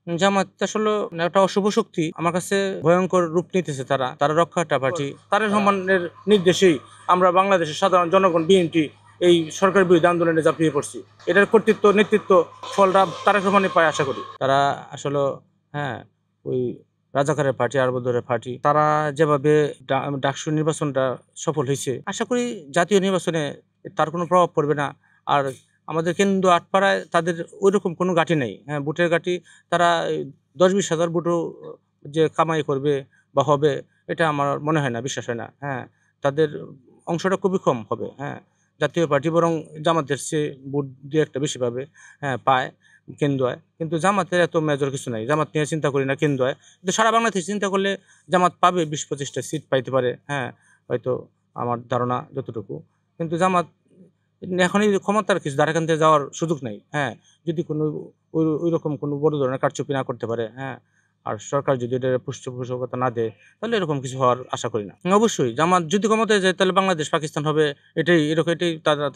জামাত আসলে একটা অশুভ শক্তি। আমার কাছে ভয়ঙ্কর রূপ নিতেছে তারা। তারা রক্ষাটা পার্টি। তারেক রহমানের নির্দেশেই আমরা বাংলাদেশের সাধারণ জনগণ বিএনপি এই সরকারের বিরুদ্ধে আন্দোলনে ঝাঁপিয়ে পড়ছি। এটার কর্তৃত্ব, নেতৃত্ব ফলটা তারেক রহমানের পায় আশা করি। তারা আসলে হ্যাঁ, ওই রাজাকারের পার্টি, আরবদরের পার্টি। তারা যেভাবে ডাকসু নির্বাচনটা সফল হইছে, আশা করি জাতীয় নির্বাচনে তার কোনো প্রভাব পড়বে না। আর আমাদের কেন্দ্র আটপাড়ায় তাদের ঐরকম কোনো ঘাঁটি নেই। হ্যাঁ, ভোটের ঘাঁটি তারা ১০-২০ হাজার ভোটও যে কামাই করবে বা হবে, এটা আমার মনে হয় না, বিশ্বাস হয় না। হ্যাঁ, তাদের অংশটা খুবই কম হবে। হ্যাঁ, জাতীয় পার্টি বরং জামাতের চেয়ে ভোট ২-১টা বেশি পাবে। হ্যাঁ, পায় কেন্দ্রয়। কিন্তু জামাতের এত মেজর কিছু নাই। জামাত নিয়ে চিন্তা করি না কেন্দ্রয়। কিন্তু সারা বাংলাদেশে চিন্তা করলে জামাত পাবে ২০-২৫টা সিট পাইতে পারে। হ্যাঁ, হয়তো আমার ধারণা যতটুকু। কিন্তু জামাত এখনই ক্ষমতার কিছু দ্বারাকান্তে যাওয়ার সুযোগ নাই। হ্যাঁ, যদি কোনো ঐরকম কোনো বড় ধরনের কারচুপি না করতে পারে, হ্যাঁ? আর সরকার যদি এটার পৃষ্ঠপোষকতা না দেয়, তাহলে এরকম কিছু হওয়ার আশা করি না। অবশ্যই জামাত যদি ক্ষমতায় যায় তাহলে বাংলাদেশ পাকিস্তান হবে। এটাই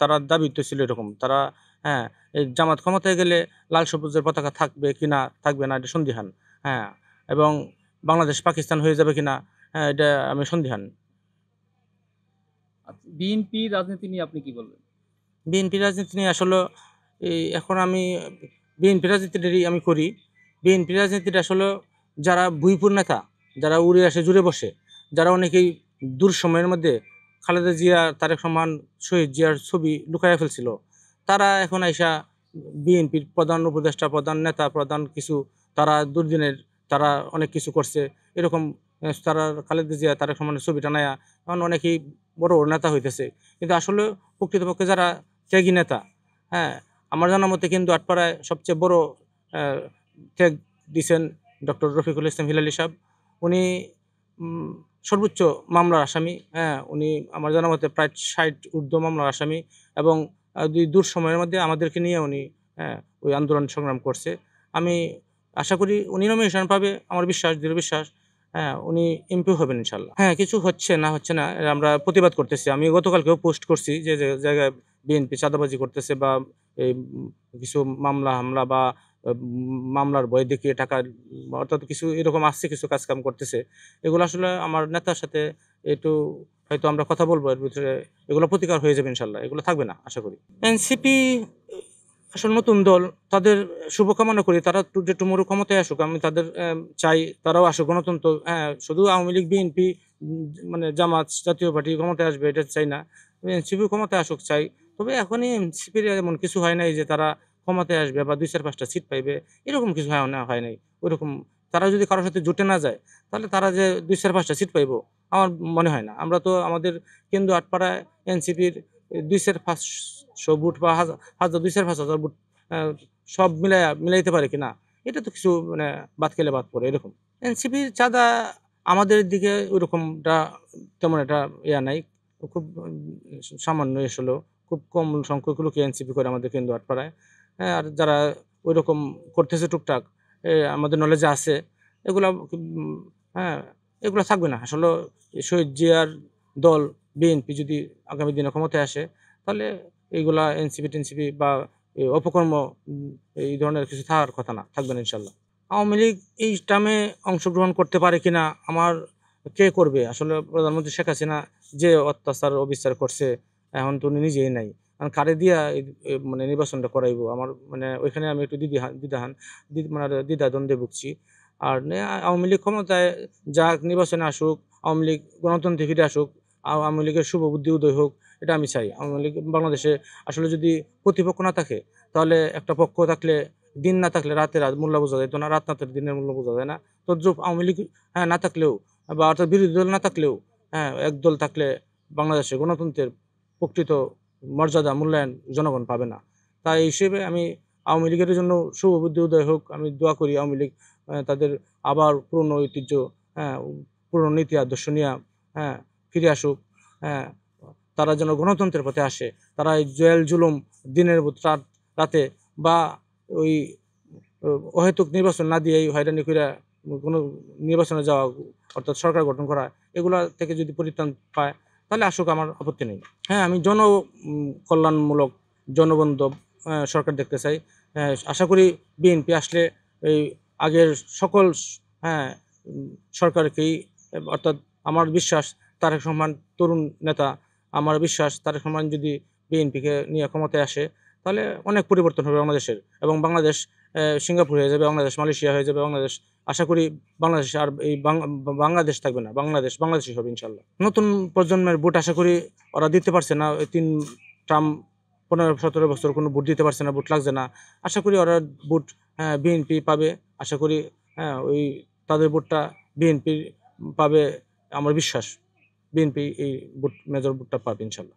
তারা দাবি তো ছিল এরকম। তারা হ্যাঁ, এই জামাত ক্ষমতায় গেলে লাল সবুজের পতাকা থাকবে কিনা থাকবে না এটা সন্দিহান। হ্যাঁ, এবং বাংলাদেশ পাকিস্তান হয়ে যাবে কিনা, হ্যাঁ, এটা আমি সন্দিহান। আচ্ছা, বিএনপি রাজনীতি নিয়ে আপনি কি বলবেন? বিএনপি রাজনীতি নিয়ে আসলে এখন আমি বিএনপি রাজনীতিটাই আমি করি। বিএনপি রাজনীতিটা আসলে যারা ভুইপুর নেতা, যারা উড়ে আসে জুড়ে বসে, যারা অনেকেই দূর সময়ের মধ্যে খালেদা জিয়া, তারেক রহমান, শহীদ জিয়ার ছবি লুকাইয়া ফেলছিল, তারা এখন আইসা বিএনপির প্রধান উপদেষ্টা, প্রধান নেতা, প্রধান কিছু তারা দুর্দিনের তারা অনেক কিছু করছে। এরকম তারা খালেদা জিয়া, তারেক রহমানের ছবি টানায়া এখন অনেকেই বড়, বড় নেতা হইতেছে। কিন্তু আসলে প্রকৃতপক্ষে যারা ত্যাগী নেতা, হ্যাঁ? আমার জানা মতে কিন্তু আটপাড়ায় সবচেয়ে বড় অ্যা ত্যাগ দিছেন ডক্টর রফিকুল ইসলাম হিলালী সাহেব। উনি উম সর্বোচ্চ মামলার আসামি, হ্যাঁ? উনি আমার জানা মতে প্রায় ৬০ ঊর্ধ্ব মামলার আসামি এবং দূর সময়ের মধ্যে আমাদেরকে নিয়ে উনি, হ্যাঁ, ওই আন্দোলন সংগ্রাম করছে। আমি আশা করি উনি নমিনেশন পাবে, আমার বিশ্বাস, দৃঢ় বিশ্বাস। হ্যাঁ, উনি এমপিও হবেন ইনশাআল্লাহ। হ্যাঁ, কিছু হচ্ছে না, হচ্ছে না। আমরা প্রতিবাদ করতেছি। আমি গতকালকেও পোস্ট করছি যে জায়গায় বিএনপি চাঁদাবাজি করতেছে বা এই কিছু মামলা-হামলা বা মামলার ভয় দেখিয়ে টাকা অর্থাৎ কিছু এরকম আসছে, কিছু কাজকাম করতেছে। এগুলো আসলে আমার নেতার সাথে একটু হয়তো আমরা কথা বলবো এর ভিতরে, এগুলো প্রতিকার হয়ে যাবে ইনশাআল্লাহ। এগুলো থাকবে না আশা করি। এনসিপি আসলে নতুন দল। তাদের শুভকামনা করি। তারা যে টুমুরু ক্ষমতায় আসুক। আমি তাদের চাই তারাও আসুক গণতন্ত্র, হ্যাঁ, শুধু আওয়ামী লীগ, বিএনপি মানে জামাত, জাতীয় পার্টি ক্ষমতায় আসবে এটা চাই না। এনসিপি ক্ষমতায় আসুক চাই। তবে এখনই এনসিপির এমন কিছু হয় নাই যে তারা ক্ষমতায় আসবে বা ২-৪-৫ টা সিট পাইবে। এরকম কিছু হয় নাই। ওইরকম তারা যদি কারো সাথে জোটে না যায়, তাহলে তারা যে ২-৪-৫ টা সিট পাইবো, আমার মনে হয় না। আমরা তো আমাদের কেন্দ্র আটপাড়ায় এনসিপির ২-৫০০ ভোট বা হাজার ২-৫০০ ভোট আ সব মিলাইতে পারে কিনা? এটা তো কিছু মানে বাদ খেলে বাদ পড়ে এরকম। এনসিপির চাঁদা আমাদের দিকে ওইরকমটা তেমন একটা নাই। খুব সামান্যই আসলেও। খুব কম সংখ্যক লোকই এনসিপি করে আমাদের কেন্দ্র আটপাড়ায়। হ্যাঁ, আর যারা ঐরকম করতেছে টুকটাক আমাদের নলেজে আছে, এগুলা হ্যাঁ, এগুলা থাকবে না। আসলেও শহীদ জিয়ার দল বিএনপি যদি আগামী দিনে ক্ষমতায় আসে, তাহলে এইগুলা এনসিপি-টেনসিপি বা অপকর্ম এই ধরনের কিছু থাকার কথা না। থাকবে না ইনশাআল্লাহ। আওয়ামী লীগ এই টার্মে অংশগ্রহণ করতে পারে কিনা আমার কে করবে? আসলে প্রধানমন্ত্রী শেখ হাসিনা যে অত্যাচার, অবিচার করছে, এখন তো উনি নিজেই নাই। এখন কারে দিয়া মানে নির্বাচনটা করাইবো? আমার মানে ওইখানে আমি একটু দ্বিধাহান, মানে দ্বিধাদ্বন্দ্বে ভুগছি। আর আওয়ামী লীগ ক্ষমতায় যাক, নির্বাচনে আসুক, আওয়ামী লীগ গণতন্ত্রে ফিরে আসুক, আওয়ামী লীগের শুভ বুদ্ধি উদয় হোক, এটা আমি চাই। আওয়ামী লীগ বাংলাদেশে আসলে যদি প্রতিপক্ষ না থাকে, তাহলে একটা পক্ষ থাকলে দিন না থাকলে রাতের মূল্য বোঝা যাইত না, রাত না থাকলে দিনের মূল্য বোঝা যায় না। তদ্রূপ আওয়ামী লীগ, হ্যাঁ, না থাকলেও বা অর্থাৎ বিরোধী দল না থাকলেও, হ্যাঁ, এক দল থাকলে বাংলাদেশে গণতন্ত্রের প্রকৃত মর্যাদা, মূল্যায়ন জনগণ পাবে না। তাই এই হিসেবে আমি আওয়ামী লীগের জন্য শুভ বুদ্ধি উদয় হোক। আমি দোয়া করি আওয়ামী লীগ তাদের আবার পুরনো ঐতিহ্য, হ্যাঁ, পুরনো নীতি আদর্শ নিয়া, হ্যাঁ, ফিরে আসুক। হ্যাঁ, তারা যেন গণতন্ত্রের পথে আসে। তারা এই জেল-জুলুম দিনের রাতে বা ওই অহেতুক নির্বাচন না দিয়েই হয়রানি কইরা কোনো নির্বাচনে যাওয়া, অর্থাৎ সরকার গঠন করা, এগুলা থেকে যদি পরিত্রাণ পায়, তাহলে আসুক, আমার আপত্তি নেই। হ্যাঁ, আমি কল্যাণমূলক জনবান্ধব সরকার দেখতে চাই। আশা করি বিএনপি আসলে এই আগের সকল হ্যাঁ সরকারকেই, অর্থাৎ আমার বিশ্বাস তারেক রহমান তরুণ নেতা, আমার বিশ্বাস তারেক রহমান যদি বিএনপিকে নিয়ে ক্ষমতায় আসে তাহলে অনেক পরিবর্তন হবে বাংলাদেশের, এবং বাংলাদেশ সিঙ্গাপুর হয়ে যাবে, বাংলাদেশ মালয়েশিয়া হয়ে যাবে, বাংলাদেশ আশা করি বাংলাদেশ আর এই বাংলাদেশ থাকবে না, বাংলাদেশই হবে ইনশাল্লাহ। নতুন প্রজন্মের ভোট আশা করি ওরা দিতে পারছে না, 3 টার্ম 15-17 বছর কোনো ভোট দিতে পারছে না, ভোট লাগছে না। আশা করি ওরা ভোট বিএনপি পাবে, আশা করি ওই তাদের ভোটটা বিএনপি পাবে, আমার বিশ্বাস বিএনপি এই ভোট মেজর ভোটটা পাবে ইনশাল্লাহ।